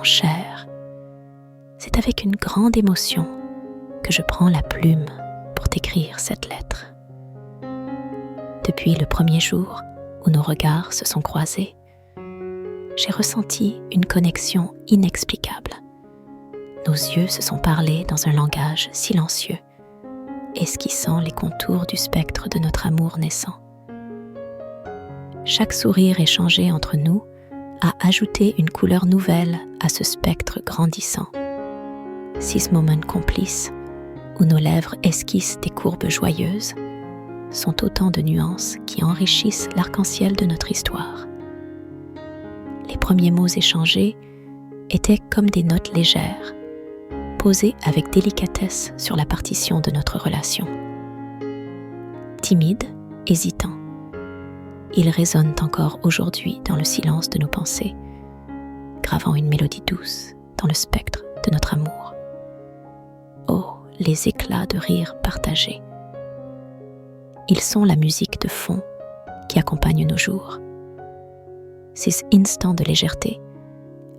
cher, c'est avec une grande émotion que je prends la plume pour t'écrire cette lettre. Depuis le premier jour où nos regards se sont croisés, j'ai ressenti une connexion inexplicable. Nos yeux se sont parlé dans un langage silencieux, esquissant les contours du spectre de notre amour naissant. Chaque sourire échangé entre nous a ajouté une couleur nouvelle à ce spectre grandissant. 6 moments complices, où nos lèvres esquissent des courbes joyeuses, sont autant de nuances qui enrichissent l'arc-en-ciel de notre histoire. Les premiers mots échangés étaient comme des notes légères, posées avec délicatesse sur la partition de notre relation. Timides, hésitants, ils résonnent encore aujourd'hui dans le silence de nos pensées, gravant une mélodie douce dans le spectre de notre amour. Oh, les éclats de rire partagés! Ils sont la musique de fond qui accompagne nos jours. Ces instants de légèreté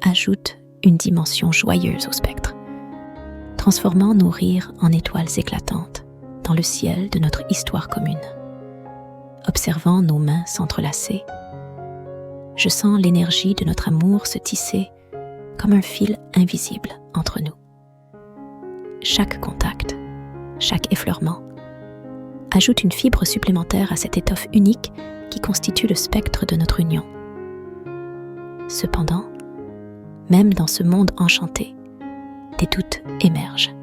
ajoutent une dimension joyeuse au spectre, transformant nos rires en étoiles éclatantes dans le ciel de notre histoire commune. Observant nos mains s'entrelacer, je sens l'énergie de notre amour se tisser comme un fil invisible entre nous. Chaque contact, chaque effleurement, ajoute une fibre supplémentaire à cette étoffe unique qui constitue le spectre de notre union. Cependant, même dans ce monde enchanté, des doutes émergent.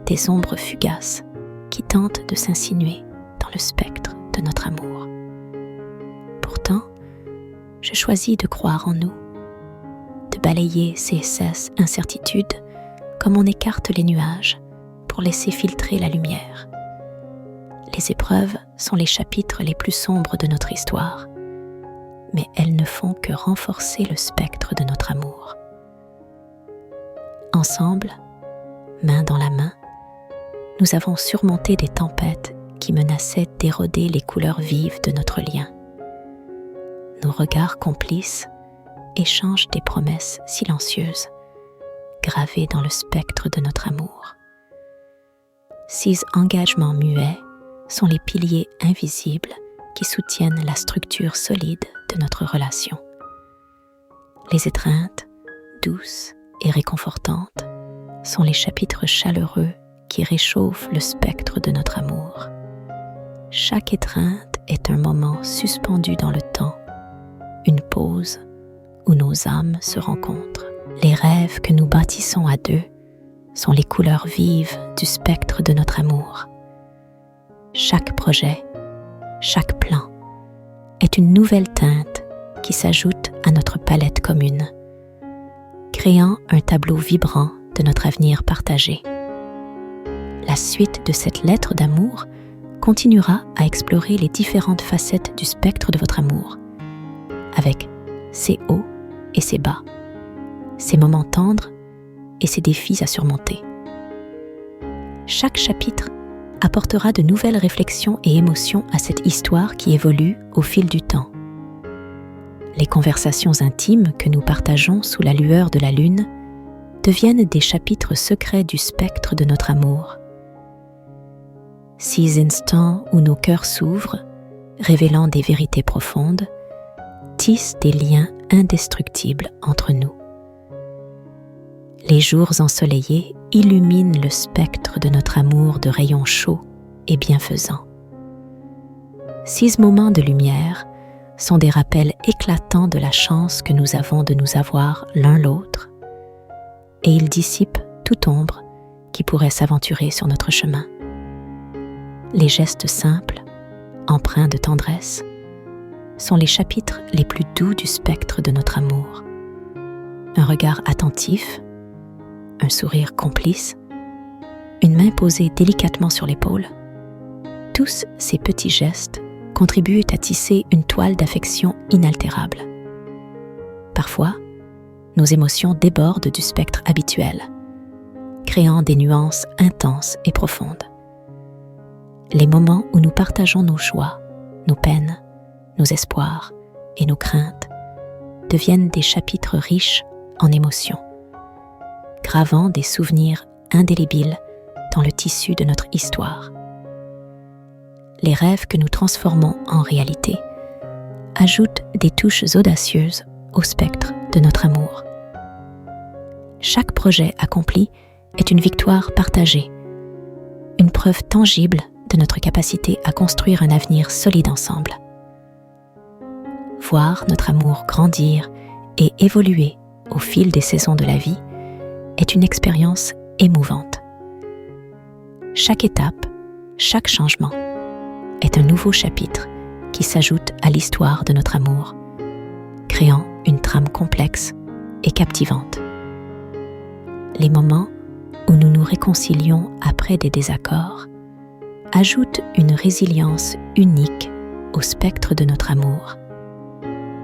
Des ombres fugaces qui tentent de s'insinuer dans le spectre de notre amour. Pourtant, je choisis de croire en nous, de balayer ces incertitudes comme on écarte les nuages pour laisser filtrer la lumière. Les épreuves sont les chapitres les plus sombres de notre histoire, mais elles ne font que renforcer le spectre de notre amour. Ensemble, main dans la main, nous avons surmonté des tempêtes qui menaçaient d'éroder les couleurs vives de notre lien. Nos regards complices échangent des promesses silencieuses, gravées dans le spectre de notre amour. Ces engagements muets sont les piliers invisibles qui soutiennent la structure solide de notre relation. Les étreintes, douces et réconfortantes, sont les chapitres chaleureux qui réchauffent le spectre de notre amour. Chaque étreinte est un moment suspendu dans le temps, une pause où nos âmes se rencontrent. Les rêves que nous bâtissons à deux sont les couleurs vives du spectre de notre amour. Chaque projet, chaque plan est une nouvelle teinte qui s'ajoute à notre palette commune, créant un tableau vibrant de notre avenir partagé. La suite de cette lettre d'amour continuera à explorer les différentes facettes du spectre de votre amour, avec ses hauts et ses bas, ses moments tendres et ses défis à surmonter. Chaque chapitre apportera de nouvelles réflexions et émotions à cette histoire qui évolue au fil du temps. Les conversations intimes que nous partageons sous la lueur de la lune deviennent des chapitres secrets du spectre de notre amour. 6 instants où nos cœurs s'ouvrent, révélant des vérités profondes, tissent des liens indestructibles entre nous. Les jours ensoleillés illuminent le spectre de notre amour de rayons chauds et bienfaisants. 6 moments de lumière sont des rappels éclatants de la chance que nous avons de nous avoir l'un l'autre, et ils dissipent toute ombre qui pourrait s'aventurer sur notre chemin. Les gestes simples, empreints de tendresse, sont les chapitres les plus doux du spectre de notre amour. Un regard attentif, un sourire complice, une main posée délicatement sur l'épaule, tous ces petits gestes contribuent à tisser une toile d'affection inaltérable. Parfois, nos émotions débordent du spectre habituel, créant des nuances intenses et profondes. Les moments où nous partageons nos joies, nos peines, nos espoirs et nos craintes deviennent des chapitres riches en émotions, gravant des souvenirs indélébiles dans le tissu de notre histoire. Les rêves que nous transformons en réalité ajoutent des touches audacieuses au spectre de notre amour. Chaque projet accompli est une victoire partagée, une preuve tangible de notre capacité à construire un avenir solide ensemble. Voir notre amour grandir et évoluer au fil des saisons de la vie est une expérience émouvante. Chaque étape, chaque changement est un nouveau chapitre qui s'ajoute à l'histoire de notre amour, créant une trame complexe et captivante. Les moments où nous nous réconcilions après des désaccords ajoutent une résilience unique au spectre de notre amour.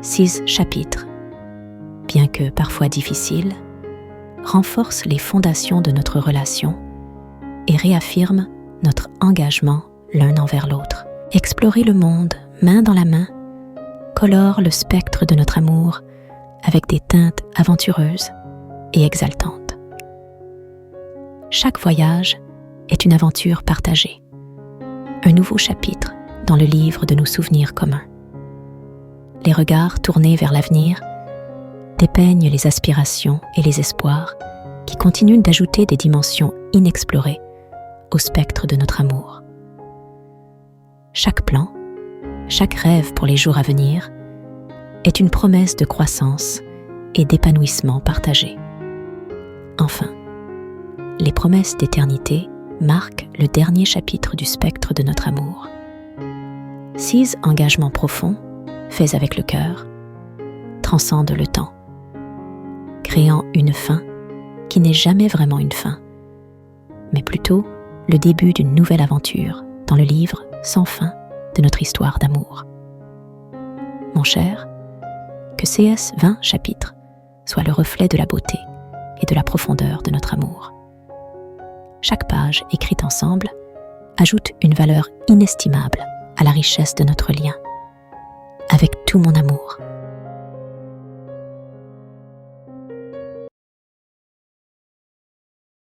6 chapitres, bien que parfois difficiles, renforcent les fondations de notre relation et réaffirment notre engagement l'un envers l'autre. Explorer le monde main dans la main colore le spectre de notre amour avec des teintes aventureuses et exaltantes. Chaque voyage est une aventure partagée, un nouveau chapitre dans le livre de nos souvenirs communs. Les regards tournés vers l'avenir dépeignent les aspirations et les espoirs qui continuent d'ajouter des dimensions inexplorées au spectre de notre amour. Chaque plan, chaque rêve pour les jours à venir est une promesse de croissance et d'épanouissement partagé. Enfin, les promesses d'éternité marquent le dernier chapitre du spectre de notre amour. 6 engagements profonds, faits avec le cœur, transcendent le temps, créant une fin qui n'est jamais vraiment une fin, mais plutôt le début d'une nouvelle aventure dans le livre sans fin de notre histoire d'amour. Mon cher, que ces 20 chapitres soient le reflet de la beauté et de la profondeur de notre amour. Chaque page écrite ensemble ajoute une valeur inestimable à la richesse de notre lien. Avec tout mon amour,